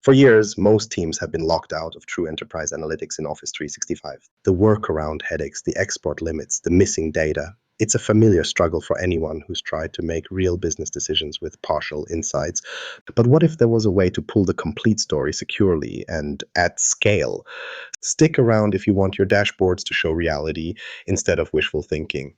For years, most teams have been locked out of true enterprise analytics in Office 365. The workaround headaches, the export limits, the missing data. It's a familiar struggle for anyone who's tried to make real business decisions with partial insights. But what if there was a way to pull the complete story securely and at scale? Stick around if you want your dashboards to show reality instead of wishful thinking.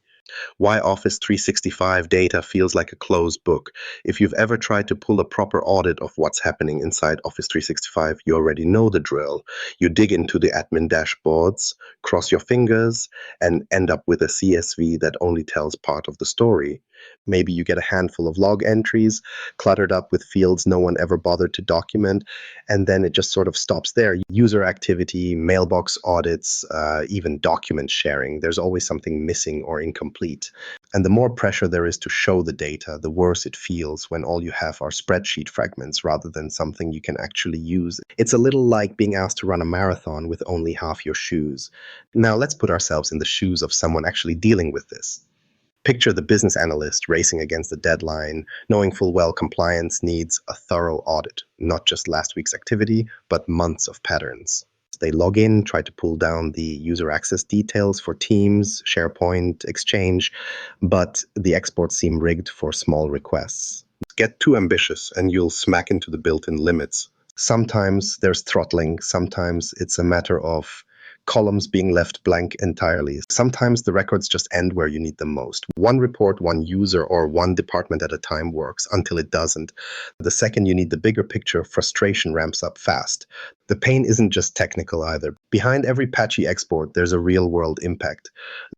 Why Office 365 data feels like a closed book. If you've ever tried to pull a proper audit of what's happening inside Office 365, you already know the drill. You dig into the admin dashboards, cross your fingers, and end up with a CSV that only tells part of the story. Maybe you get a handful of log entries cluttered up with fields no one ever bothered to document, and then it just sort of stops there. User activity, mailbox audits, even document sharing. There's always something missing or incomplete. And the more pressure there is to show the data, the worse it feels when all you have are spreadsheet fragments rather than something you can actually use. It's a little like being asked to run a marathon with only half your shoes. Now let's put ourselves in the shoes of someone actually dealing with this. Picture the business analyst racing against the deadline, knowing full well compliance needs a thorough audit, not just last week's activity, but months of patterns. They log in, try to pull down the user access details for Teams, SharePoint, Exchange, but the exports seem rigged for small requests. Get too ambitious and you'll smack into the built-in limits. Sometimes there's throttling, sometimes it's a matter of columns being left blank entirely. Sometimes the records just end where you need them most. One report, one user, or one department at a time works until it doesn't. The second you need the bigger picture, frustration ramps up fast. The pain isn't just technical either. Behind every patchy export, there's a real-world impact.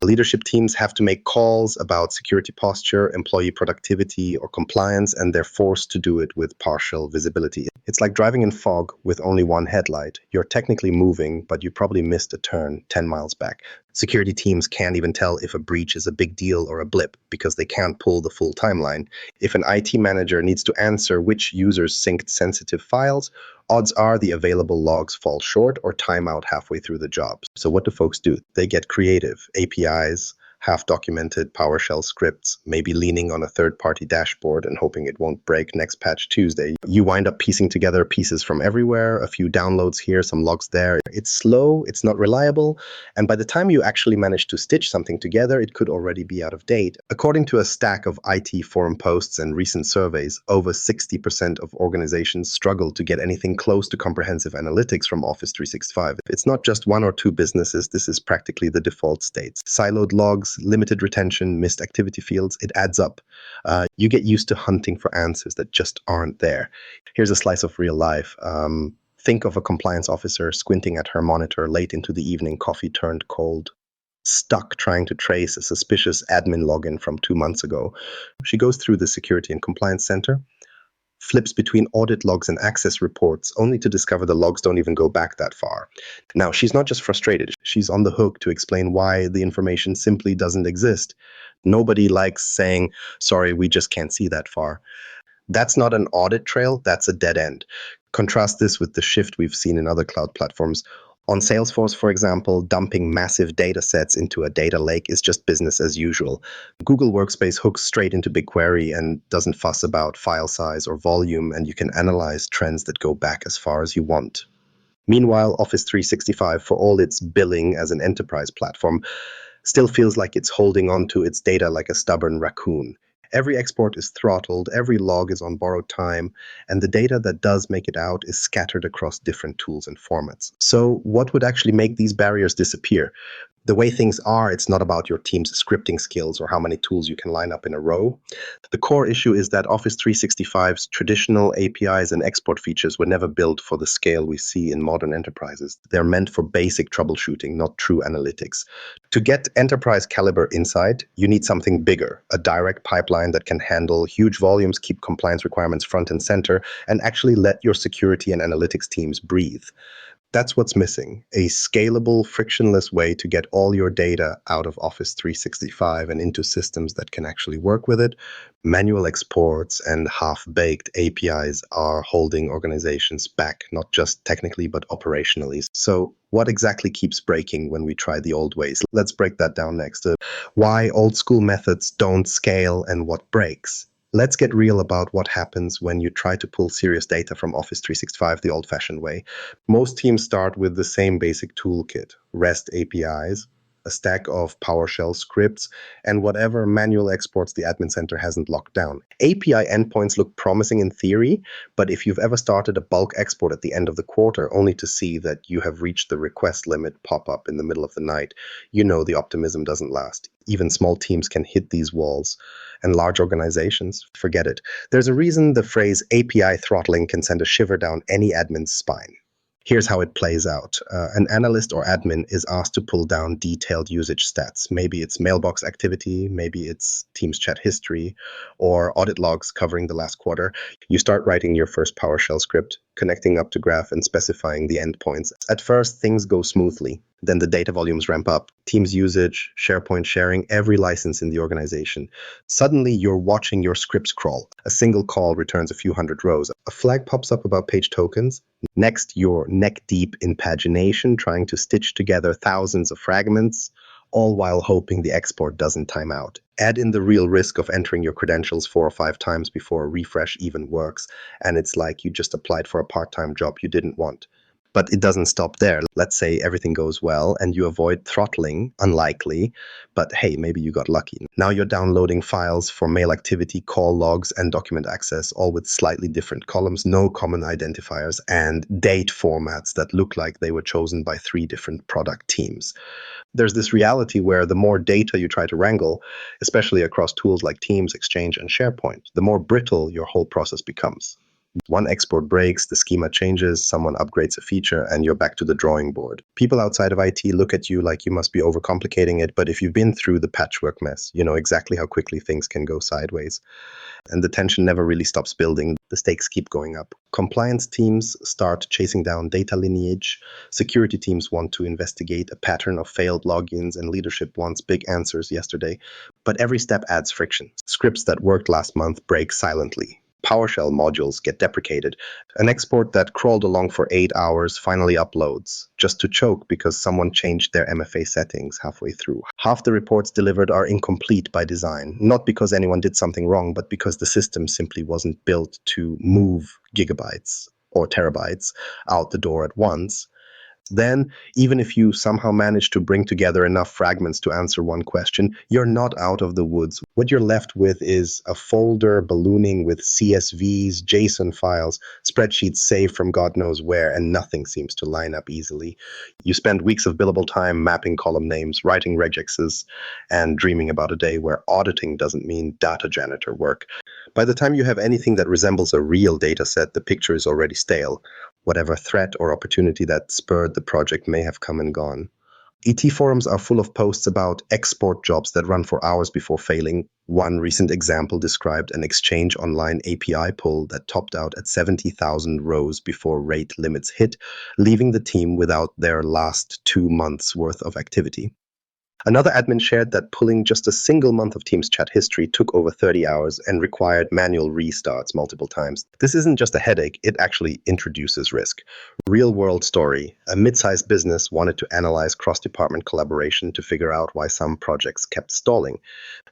Leadership teams have to make calls about security posture, employee productivity, or compliance, and they're forced to do it with partial visibility. It's like driving in fog with only one headlight. You're technically moving, but you probably missed a turn 10 miles back. Security teams can't even tell if a breach is a big deal or a blip because they can't pull the full timeline. If an IT manager needs to answer which users synced sensitive files, odds are the available logs fall short or time out halfway through the job. So what do folks do? They get creative. APIs, half-documented PowerShell scripts, maybe leaning on a third-party dashboard and hoping it won't break next patch Tuesday. You wind up piecing together pieces from everywhere, a few downloads here, some logs there. It's slow, it's not reliable, and by the time you actually manage to stitch something together, it could already be out of date. According to a stack of IT forum posts and recent surveys, over 60% of organizations struggle to get anything close to comprehensive analytics from Office 365. It's not just one or two businesses, this is practically the default state. Siloed logs, limited retention, missed activity fields, it adds up. You get used to hunting for answers that just aren't there. Here's a slice of real life. Think of a compliance officer squinting at her monitor late into the evening, coffee turned cold, stuck trying to trace a suspicious admin login from 2 months ago. She goes through the Security and Compliance Center, flips between audit logs and access reports, only to discover the logs don't even go back that far. Now, she's not just frustrated, she's on the hook to explain why the information simply doesn't exist. Nobody likes saying, sorry, we just can't see that far. That's not an audit trail, that's a dead end. Contrast this with the shift we've seen in other cloud platforms. On Salesforce, for example, dumping massive data sets into a data lake is just business as usual. Google Workspace hooks straight into BigQuery and doesn't fuss about file size or volume, and you can analyze trends that go back as far as you want. Meanwhile, Office 365, for all its billing as an enterprise platform, still feels like it's holding on to its data like a stubborn raccoon. Every export is throttled, every log is on borrowed time, and the data that does make it out is scattered across different tools and formats. So what would actually make these barriers disappear? The way things are, it's not about your team's scripting skills or how many tools you can line up in a row. The core issue is that Office 365's traditional APIs and export features were never built for the scale we see in modern enterprises. They're meant for basic troubleshooting, not true analytics. To get enterprise caliber insight, you need something bigger, a direct pipeline that can handle huge volumes, keep compliance requirements front and center, and actually let your security and analytics teams breathe. That's what's missing, a scalable, frictionless way to get all your data out of Office 365 and into systems that can actually work with it. Manual exports and half-baked APIs are holding organizations back, not just technically, but operationally. So what exactly keeps breaking when we try the old ways? Let's break that down next. Why old school methods don't scale and what breaks. Let's get real about what happens when you try to pull serious data from Office 365 the old-fashioned way. Most teams start with the same basic toolkit: REST APIs, a stack of PowerShell scripts, and whatever manual exports the admin center hasn't locked down. API endpoints look promising in theory, but if you've ever started a bulk export at the end of the quarter only to see that you have reached the request limit pop up in the middle of the night, you know the optimism doesn't last. Even small teams can hit these walls, and large organizations, forget it. There's a reason the phrase API throttling can send a shiver down any admin's spine. Here's how it plays out. An analyst or admin is asked to pull down detailed usage stats. Maybe it's mailbox activity, maybe it's Teams chat history, or audit logs covering the last quarter. You start writing your first PowerShell script, connecting up to Graph and specifying the endpoints. At first, things go smoothly. Then the data volumes ramp up. Teams usage, SharePoint sharing, every license in the organization. Suddenly, you're watching your scripts crawl. A single call returns a few hundred rows. A flag pops up about page tokens. Next, you're neck deep in pagination, trying to stitch together thousands of fragments, all while hoping the export doesn't time out. Add in the real risk of entering your credentials 4 or 5 times before a refresh even works, and it's like you just applied for a part-time job you didn't want. But it doesn't stop there. Let's say everything goes well and you avoid throttling, unlikely, but hey, maybe you got lucky. Now you're downloading files for mail activity, call logs, and document access, all with slightly different columns, no common identifiers, and date formats that look like they were chosen by 3 different product teams. There's this reality where the more data you try to wrangle, especially across tools like Teams, Exchange, and SharePoint, the more brittle your whole process becomes. One export breaks, the schema changes, someone upgrades a feature, and you're back to the drawing board. People outside of IT look at you like you must be overcomplicating it, but if you've been through the patchwork mess, you know exactly how quickly things can go sideways. And the tension never really stops building. The stakes keep going up. Compliance teams start chasing down data lineage. Security teams want to investigate a pattern of failed logins, and leadership wants big answers yesterday. But every step adds friction. Scripts that worked last month break silently. PowerShell modules get deprecated. An export that crawled along for 8 hours finally uploads, just to choke because someone changed their MFA settings halfway through. Half the reports delivered are incomplete by design, not because anyone did something wrong, but because the system simply wasn't built to move gigabytes or terabytes out the door at once. Then, even if you somehow manage to bring together enough fragments to answer one question, you're not out of the woods. What you're left with is a folder ballooning with CSVs, JSON files, spreadsheets saved from God knows where, and nothing seems to line up easily. You spend weeks of billable time mapping column names, writing regexes, and dreaming about a day where auditing doesn't mean data janitor work. By the time you have anything that resembles a real data set, the picture is already stale. Whatever threat or opportunity that spurred the project may have come and gone. ET forums are full of posts about export jobs that run for hours before failing. One recent example described an Exchange Online API pull that topped out at 70,000 rows before rate limits hit, leaving the team without their last 2 months' worth of activity. Another admin shared that pulling just a single month of Teams chat history took over 30 hours and required manual restarts multiple times. This isn't just a headache, it actually introduces risk. Real-world story. A mid-sized business wanted to analyze cross-department collaboration to figure out why some projects kept stalling.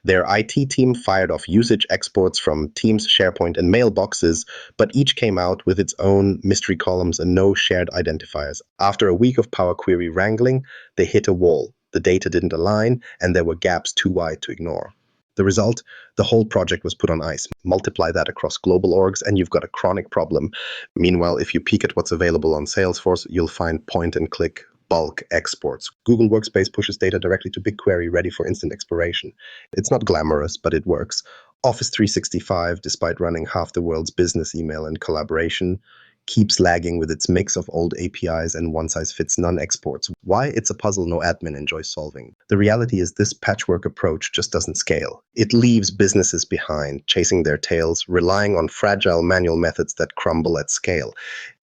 Their IT team fired off usage exports from Teams, SharePoint, and mailboxes, but each came out with its own mystery columns and no shared identifiers. After a week of Power Query wrangling, they hit a wall. The data didn't align, and there were gaps too wide to ignore. The result? The whole project was put on ice. Multiply that across global orgs, and you've got a chronic problem. Meanwhile, if you peek at what's available on Salesforce, you'll find point-and-click bulk exports. Google Workspace pushes data directly to BigQuery, ready for instant exploration. It's not glamorous, but it works. Office 365, despite running half the world's business email and collaboration, keeps lagging with its mix of old APIs and one-size-fits-none exports. Why? It's a puzzle no admin enjoys solving. The reality is this patchwork approach just doesn't scale. It leaves businesses behind, chasing their tails, relying on fragile manual methods that crumble at scale.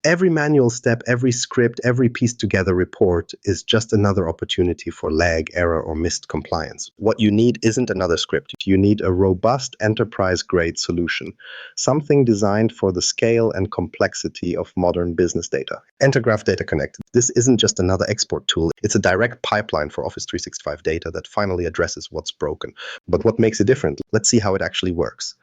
Every manual step, every script, every pieced together report is just another opportunity for lag, error, or missed compliance. What you need isn't another script. You need a robust enterprise-grade solution, something designed for the scale and complexity of modern business data. Enter Graph Data Connect. This isn't just another export tool. It's a direct pipeline for Office 365 data that finally addresses what's broken. But what makes it different? Let's see how it actually works.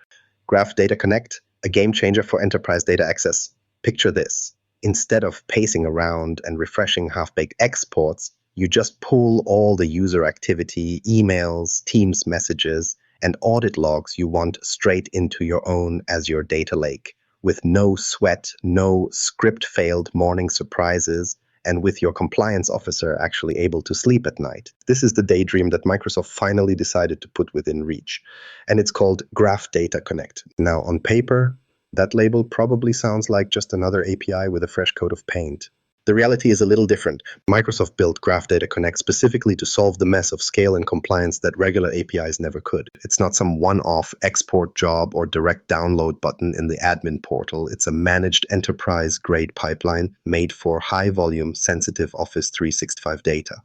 Graph Data Connect, a game changer for enterprise data access. Picture this. Instead of pacing around and refreshing half-baked exports, you just pull all the user activity, emails, Teams messages, and audit logs you want straight into your own Azure data lake, with no sweat, no script-failed morning surprises, and with your compliance officer actually able to sleep at night. This is the daydream that Microsoft finally decided to put within reach, and it's called Graph Data Connect. Now, on paper, that label probably sounds like just another API with a fresh coat of paint. The reality is a little different. Microsoft built Graph Data Connect specifically to solve the mess of scale and compliance that regular APIs never could. It's not some one-off export job or direct download button in the admin portal. It's a managed enterprise-grade pipeline made for high-volume, sensitive Office 365 data.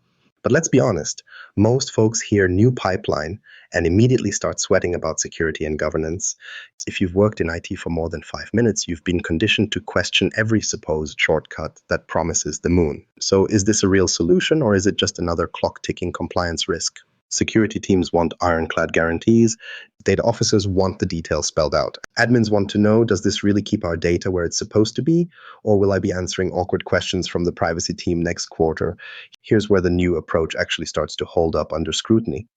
But let's be honest, most folks hear new pipeline and immediately start sweating about security and governance. If you've worked in IT for more than 5 minutes, you've been conditioned to question every supposed shortcut that promises the moon. So is this a real solution, or is it just another clock-ticking compliance risk? Security teams want ironclad guarantees. Data officers want the details spelled out. Admins want to know, does this really keep our data where it's supposed to be? Or will I be answering awkward questions from the privacy team next quarter? Here's where the new approach actually starts to hold up under scrutiny.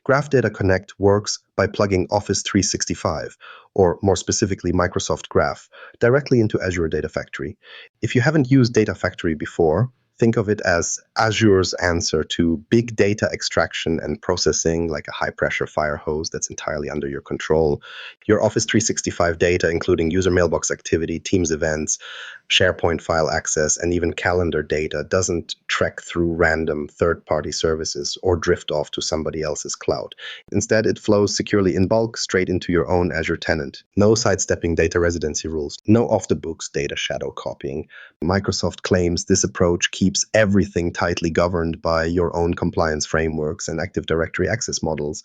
Graph Data Connect works by plugging Office 365, or more specifically Microsoft Graph, directly into Azure Data Factory. If you haven't used Data Factory before, think of it as Azure's answer to big data extraction and processing, like a high-pressure fire hose that's entirely under your control. Your Office 365 data, including user mailbox activity, Teams events, SharePoint file access, and even calendar data, doesn't trek through random third-party services or drift off to somebody else's cloud. Instead, it flows securely in bulk straight into your own Azure tenant. No sidestepping data residency rules, no off-the-books data shadow copying. Microsoft claims this approach keeps everything tightly governed by your own compliance frameworks and Active Directory access models.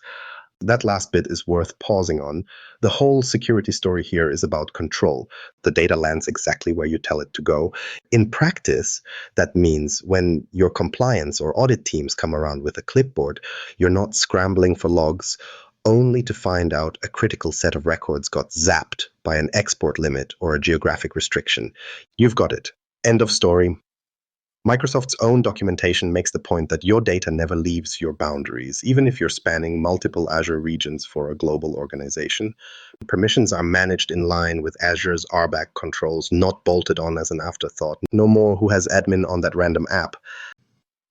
That last bit is worth pausing on. The whole security story here is about control. The data lands exactly where you tell it to go. In practice, that means when your compliance or audit teams come around with a clipboard, you're not scrambling for logs only to find out a critical set of records got zapped by an export limit or a geographic restriction. You've got it. End of story. Microsoft's own documentation makes the point that your data never leaves your boundaries, even if you're spanning multiple Azure regions for a global organization. Permissions are managed in line with Azure's RBAC controls, not bolted on as an afterthought. No more who has admin on that random app.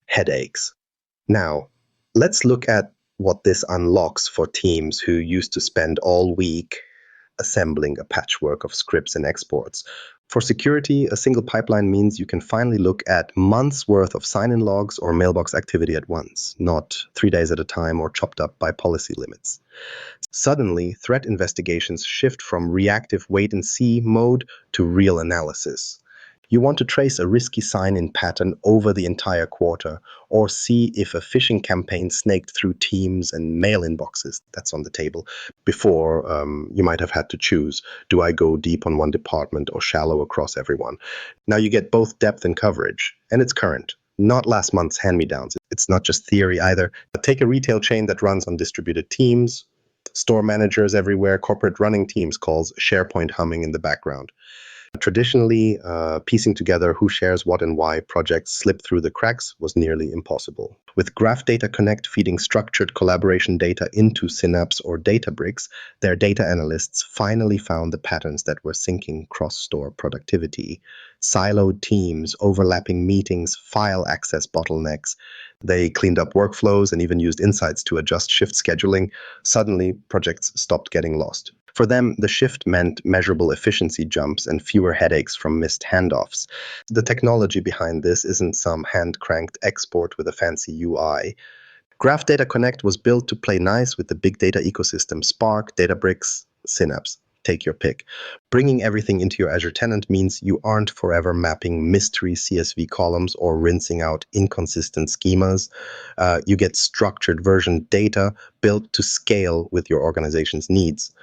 Headaches. Now, let's look at what this unlocks for teams who used to spend all week assembling a patchwork of scripts and exports. For security, a single pipeline means you can finally look at months' worth of sign-in logs or mailbox activity at once, not 3 days at a time or chopped up by policy limits. Suddenly, threat investigations shift from reactive wait-and-see mode to real analysis. You want to trace a risky sign-in pattern over the entire quarter, or see if a phishing campaign snaked through Teams and mail inboxes. That's on the table. Before, you might have had to choose, do I go deep on one department or shallow across everyone? Now you get both depth and coverage, and it's current. Not last month's hand-me-downs. It's not just theory either. But take a retail chain that runs on distributed teams, store managers everywhere, corporate running teams calls, SharePoint humming in the background. Traditionally, piecing together who shares what and why projects slip through the cracks was nearly impossible. With Graph Data Connect feeding structured collaboration data into Synapse or Databricks, their data analysts finally found the patterns that were sinking cross-store productivity. Siloed teams, overlapping meetings, file access bottlenecks. They cleaned up workflows and even used insights to adjust shift scheduling. Suddenly, projects stopped getting lost. For them, the shift meant measurable efficiency jumps and fewer headaches from missed handoffs. The technology behind this isn't some hand-cranked export with a fancy UI. Graph Data Connect was built to play nice with the big data ecosystem: Spark, Databricks, Synapse. Take your pick. Bringing everything into your Azure tenant means you aren't forever mapping mystery CSV columns or rinsing out inconsistent schemas. You get structured version data built to scale with your organization's needs.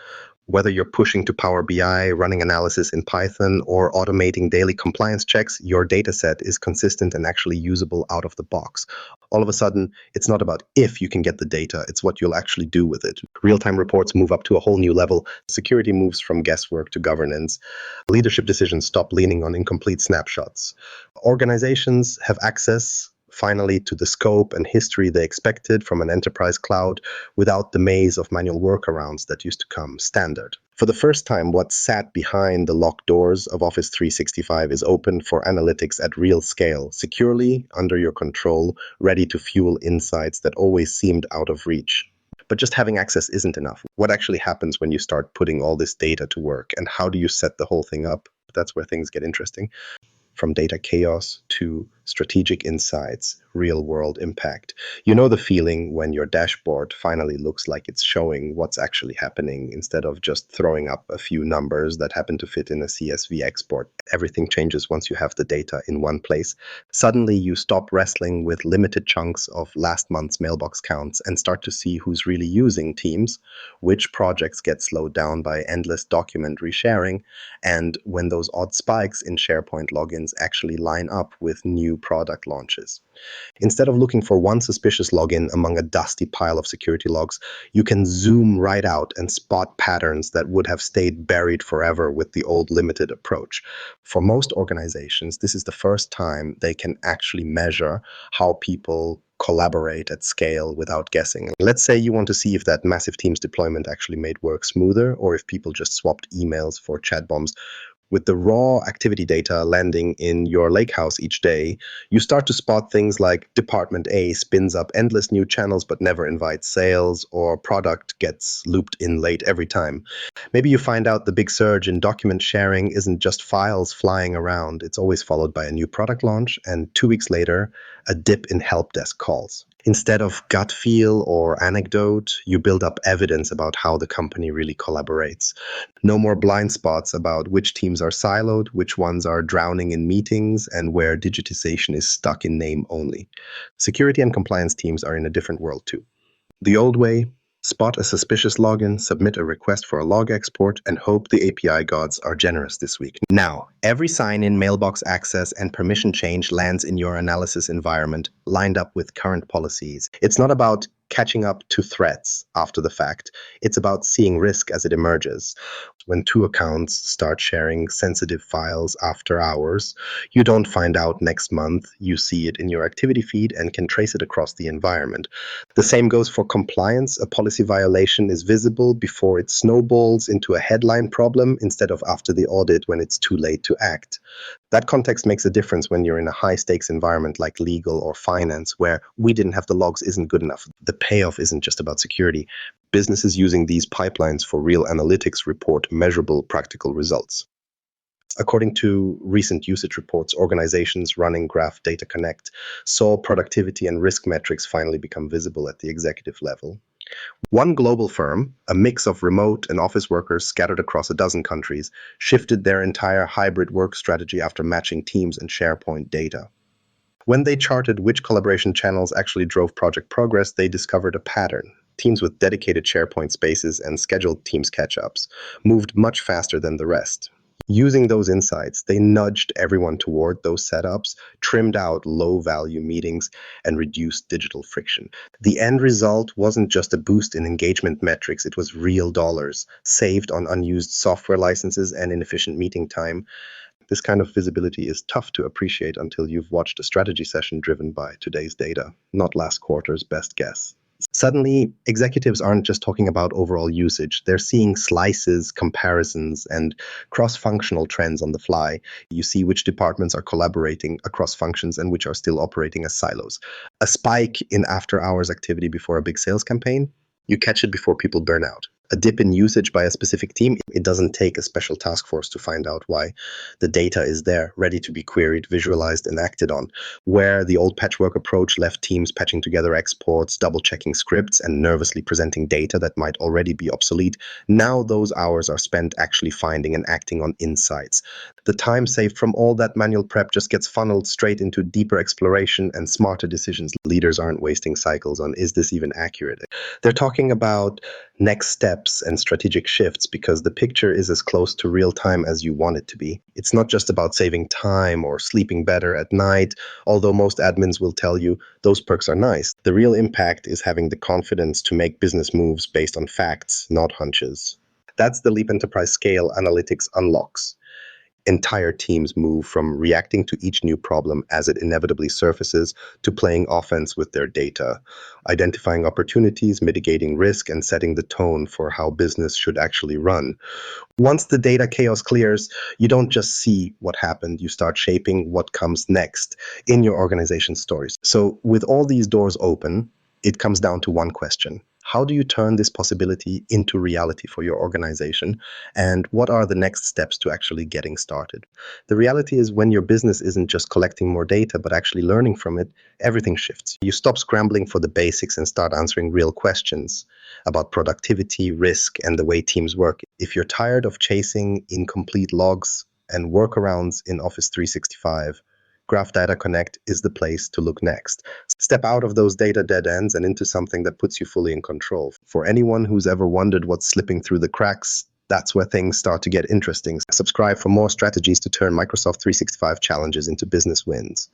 Whether you're pushing to Power BI, running analysis in Python, or automating daily compliance checks, your dataset is consistent and actually usable out of the box. All of a sudden, it's not about if you can get the data, it's what you'll actually do with it. Real-time reports move up to a whole new level. Security moves from guesswork to governance. Leadership decisions stop leaning on incomplete snapshots. Organizations have access finally to the scope and history they expected from an enterprise cloud without the maze of manual workarounds that used to come standard. For the first time, what sat behind the locked doors of Office 365 is open for analytics at real scale, securely under your control, ready to fuel insights that always seemed out of reach. But just having access isn't enough. What actually happens when you start putting all this data to work, and how do you set the whole thing up? That's where things get interesting. From data chaos to strategic insights, real-world impact. You know the feeling when your dashboard finally looks like it's showing what's actually happening instead of just throwing up a few numbers that happen to fit in a CSV export. Everything changes once you have the data in one place. Suddenly, you stop wrestling with limited chunks of last month's mailbox counts and start to see who's really using Teams, which projects get slowed down by endless document resharing, and when those odd spikes in SharePoint logins actually line up with new product launches. Instead of looking for one suspicious login among a dusty pile of security logs, you can zoom right out and spot patterns that would have stayed buried forever with the old limited approach. For most organizations, this is the first time they can actually measure how people collaborate at scale without guessing. Let's say you want to see if that massive Teams deployment actually made work smoother, or if people just swapped emails for chat bombs. With the raw activity data landing in your lakehouse each day, you start to spot things like Department A spins up endless new channels but never invites sales, or product gets looped in late every time. Maybe you find out the big surge in document sharing isn't just files flying around, it's always followed by a new product launch, and 2 weeks later, a dip in help desk calls. Instead of gut feel or anecdote, you build up evidence about how the company really collaborates. No more blind spots about which teams are siloed, which ones are drowning in meetings, and where digitization is stuck in name only. Security and compliance teams are in a different world too. The old way: spot a suspicious login, submit a request for a log export, and hope the API gods are generous this week. Now, every sign-in, mailbox access, and permission change lands in your analysis environment, lined up with current policies. It's not about catching up to threats after the fact. It's about seeing risk as it emerges. When 2 accounts start sharing sensitive files after hours, you don't find out next month. You see it in your activity feed and can trace it across the environment. The same goes for compliance. A policy violation is visible before it snowballs into a headline problem instead of after the audit when it's too late to act. That context makes a difference when you're in a high-stakes environment like legal or finance, where we didn't have the logs isn't good enough. The payoff isn't just about security. Businesses using these pipelines for real analytics report measurable, practical results. According to recent usage reports, organizations running Graph Data Connect saw productivity and risk metrics finally become visible at the executive level. One global firm, a mix of remote and office workers scattered across a dozen countries, shifted their entire hybrid work strategy after matching Teams and SharePoint data. When they charted which collaboration channels actually drove project progress, they discovered a pattern. Teams with dedicated SharePoint spaces and scheduled Teams catch-ups moved much faster than the rest. Using those insights, they nudged everyone toward those setups, trimmed out low-value meetings, and reduced digital friction. The end result wasn't just a boost in engagement metrics, it was real dollars, saved on unused software licenses and inefficient meeting time. This kind of visibility is tough to appreciate until you've watched a strategy session driven by today's data, not last quarter's best guess. Suddenly, executives aren't just talking about overall usage. They're seeing slices, comparisons, and cross-functional trends on the fly. You see which departments are collaborating across functions and which are still operating as silos. A spike in after-hours activity before a big sales campaign, you catch it before people burn out. A dip in usage by a specific team, it doesn't take a special task force to find out why. The data is there, ready to be queried, visualized, and acted on. Where the old patchwork approach left teams patching together exports, double-checking scripts, and nervously presenting data that might already be obsolete, now those hours are spent actually finding and acting on insights. The time saved from all that manual prep just gets funneled straight into deeper exploration and smarter decisions. Leaders aren't wasting cycles on, is this even accurate? They're talking about next steps steps and strategic shifts because the picture is as close to real time as you want it to be. It's not just about saving time or sleeping better at night, although most admins will tell you those perks are nice. The real impact is having the confidence to make business moves based on facts, not hunches. That's the Leap Enterprise scale analytics unlocks. Entire teams move from reacting to each new problem as it inevitably surfaces to playing offense with their data, identifying opportunities, mitigating risk, and setting the tone for how business should actually run. Once the data chaos clears, you don't just see what happened, you start shaping what comes next in your organization's stories. So, with all these doors open, it comes down to one question. How do you turn this possibility into reality for your organization? And what are the next steps to actually getting started? The reality is, when your business isn't just collecting more data, but actually learning from it, everything shifts. You stop scrambling for the basics and start answering real questions about productivity, risk, and the way teams work. If you're tired of chasing incomplete logs and workarounds in Office 365, Graph Data Connect is the place to look next. Step out of those data dead ends and into something that puts you fully in control. For anyone who's ever wondered what's slipping through the cracks, that's where things start to get interesting. Subscribe for more strategies to turn Microsoft 365 challenges into business wins.